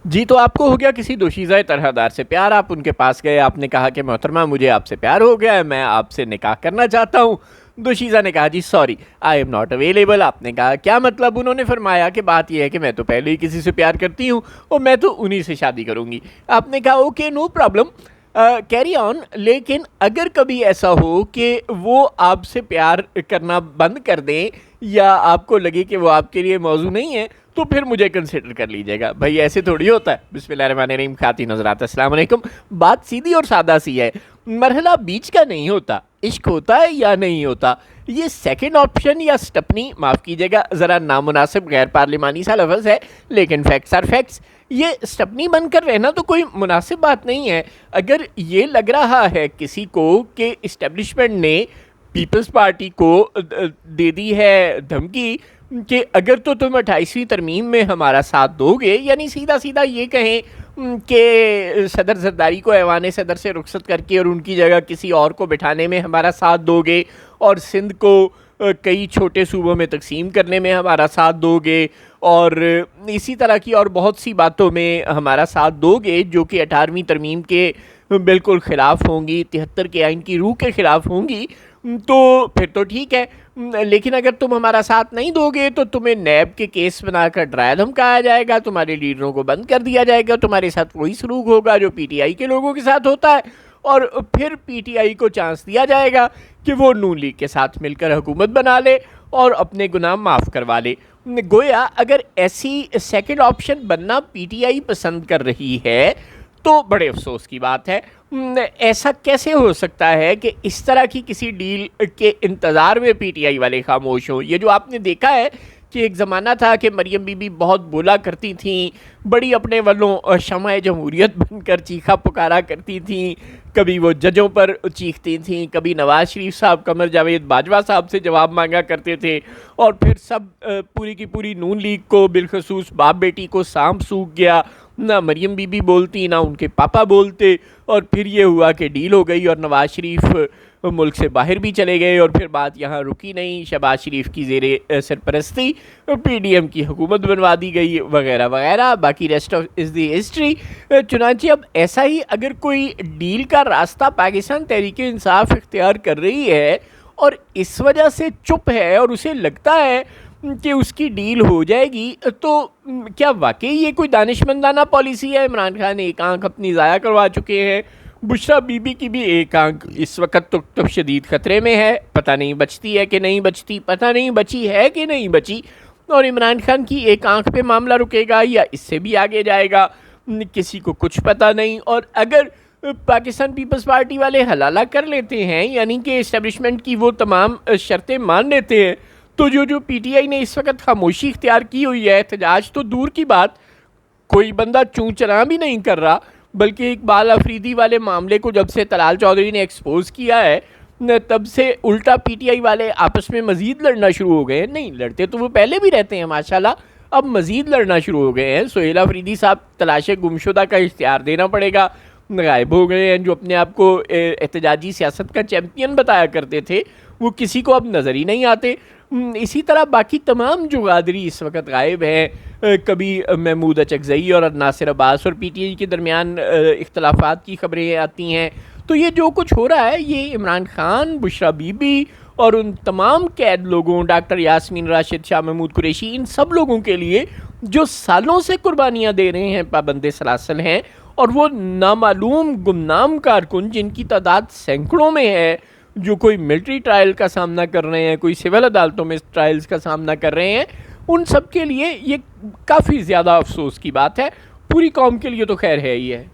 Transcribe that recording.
جی تو آپ کو ہو گیا کسی دوشیزہ طرح دار سے پیار، آپ ان کے پاس گئے، آپ نے کہا کہ محترمہ مجھے آپ سے پیار ہو گیا ہے، میں آپ سے نکاح کرنا چاہتا ہوں۔ دوشیزہ نے کہا جی sorry I am not available. آپ نے کہا کیا مطلب؟ انہوں نے فرمایا کہ بات یہ ہے کہ میں تو پہلے ہی کسی سے پیار کرتی ہوں اور میں تو انہی سے شادی کروں گی۔ آپ نے کہا okay no problem, carry on, لیکن اگر کبھی ایسا ہو کہ وہ آپ سے پیار کرنا بند کر دیں یا آپ کو لگے کہ وہ آپ کے لیے موضوع نہیں ہے تو پھر مجھے کنسیڈر کر لیجیے گا۔ بھائی ایسے تھوڑی ہوتا ہے۔ بسم اللہ الرحمن الرحیم، خواتین حضرات السلام علیکم۔ بات سیدھی اور سادہ سی ہے، مرحلہ بیچ کا نہیں ہوتا، عشق ہوتا ہے یا نہیں ہوتا۔ یہ سیکنڈ آپشن یا سٹپنی، معاف کیجیے گا ذرا نامناسب غیر پارلیمانی سا لفظ ہے لیکن فیکٹس آر فیکٹس، یہ سٹپنی بن کر رہنا تو کوئی مناسب بات نہیں ہے۔ اگر یہ لگ رہا ہے کسی کو کہ اسٹیبلشمنٹ نے پیپلز پارٹی کو دے دی ہے دھمکی کہ اگر تو تم 28ویں ترمیم میں ہمارا ساتھ دو گے، یعنی سیدھا سیدھا یہ کہیں کہ صدر زرداری کو ایوان صدر سے رخصت کر کے اور ان کی جگہ کسی اور کو بٹھانے میں ہمارا ساتھ دو گے، اور سندھ کو کئی چھوٹے صوبوں میں تقسیم کرنے میں ہمارا ساتھ دو گے، اور اسی طرح کی اور بہت سی باتوں میں ہمارا ساتھ دو گے جو کہ 18ویں ترمیم کے بالکل خلاف ہوں گی، 73 کے آئین کی روح کے خلاف ہوں گی، تو پھر تو ٹھیک ہے۔ لیکن اگر تم ہمارا ساتھ نہیں دو گے تو تمہیں نیب کے کیس بنا کر ڈرایا دھمکایا جائے گا، تمہارے لیڈروں کو بند کر دیا جائے گا، تمہارے ساتھ وہی سلوک ہوگا جو پی ٹی آئی کے لوگوں کے ساتھ ہوتا ہے، اور پھر پی ٹی آئی کو چانس دیا جائے گا کہ وہ نون لیگ کے ساتھ مل کر حکومت بنا لے اور اپنے گناہ معاف کروا لے۔ گویا اگر ایسی سیکنڈ آپشن بننا پی ٹی آئی پسند کر رہی ہے تو بڑے افسوس کی بات ہے۔ ایسا کیسے ہو سکتا ہے کہ اس طرح کی کسی ڈیل کے انتظار میں پی ٹی آئی والے خاموش ہوں؟ یہ جو آپ نے دیکھا ہے کہ ایک زمانہ تھا کہ مریم بی بی بہت بولا کرتی تھیں، بڑی اپنے والوں شمع جمہوریت بن کر چیخا پکارا کرتی تھیں، کبھی وہ ججوں پر چیختی تھیں، کبھی نواز شریف صاحب، قمر جاوید باجوہ صاحب سے جواب مانگا کرتے تھے، اور پھر سب پوری کی پوری نون لیگ کو بالخصوص باپ بیٹی کو سانپ سوکھ گیا، نہ مریم بی بی بولتی نہ ان کے پاپا بولتے، اور پھر یہ ہوا کہ ڈیل ہو گئی اور نواز شریف ملک سے باہر بھی چلے گئے، اور پھر بات یہاں رکی نہیں، شہباز شریف کی زیر سرپرستی پی ڈی ایم کی حکومت بنوا دی گئی وغیرہ وغیرہ، باقی rest of is the history. چنانچہ اب ایسا ہی اگر کوئی ڈیل کا راستہ پاکستان تحریک انصاف اختیار کر رہی ہے اور اس وجہ سے چپ ہے اور اسے لگتا ہے کہ اس کی ڈیل ہو جائے گی، تو کیا واقعی یہ کوئی دانشمندانہ پالیسی ہے؟ عمران خان ایک آنکھ اپنی ضائع کروا چکے ہیں، بشریٰ بی بی کی بھی ایک آنکھ اس وقت تو شدید خطرے میں ہے، پتہ نہیں بچتی ہے کہ نہیں بچتی، پتہ نہیں بچی ہے کہ نہیں بچی، اور عمران خان کی ایک آنکھ پہ معاملہ رکے گا یا اس سے بھی آگے جائے گا، کسی کو کچھ پتہ نہیں۔ اور اگر پاکستان پیپلز پارٹی والے حلالہ کر لیتے ہیں، یعنی کہ اسٹیبلشمنٹ کی وہ تمام شرطیں مان لیتے ہیں، تو جو پی ٹی آئی نے اس وقت خاموشی اختیار کی ہوئی ہے، احتجاج تو دور کی بات، کوئی بندہ چون چراں بھی نہیں کر رہا، بلکہ اقبال افریدی والے معاملے کو جب سے طلال چودھری نے ایکسپوز کیا ہے تب سے الٹا پی ٹی آئی والے آپس میں مزید لڑنا شروع ہو گئے ہیں۔ نہیں لڑتے تو وہ پہلے بھی رہتے ہیں ماشاءاللہ، اب مزید لڑنا شروع ہو گئے ہیں۔ سہیل افریدی صاحب تلاش گمشدہ کا اشتہار دینا پڑے گا، غائب ہو گئے ہیں۔ جو اپنے آپ کو احتجاجی سیاست کا چیمپئن بتایا کرتے تھے وہ کسی کو اب نظر ہی نہیں آتے۔ اسی طرح باقی تمام جو غادری اس وقت غائب ہیں، کبھی محمود اچکزئی اور ناصر عباس اور پی ٹی آئی کے درمیان اختلافات کی خبریں آتی ہیں، تو یہ جو کچھ ہو رہا ہے یہ عمران خان، بشریٰ بی بی اور ان تمام قید لوگوں، ڈاکٹر یاسمین راشد، شاہ محمود قریشی، ان سب لوگوں کے لیے جو سالوں سے قربانیاں دے رہے ہیں پابند سلاسل ہیں، اور وہ نامعلوم گمنام کارکن جن کی تعداد سینکڑوں میں ہے، جو کوئی ملٹری ٹرائل کا سامنا کر رہے ہیں، کوئی سول عدالتوں میں ٹرائلز کا سامنا کر رہے ہیں، ان سب کے لیے یہ کافی زیادہ افسوس کی بات ہے۔ پوری قوم کے لیے تو خیر ہے ہی ہے۔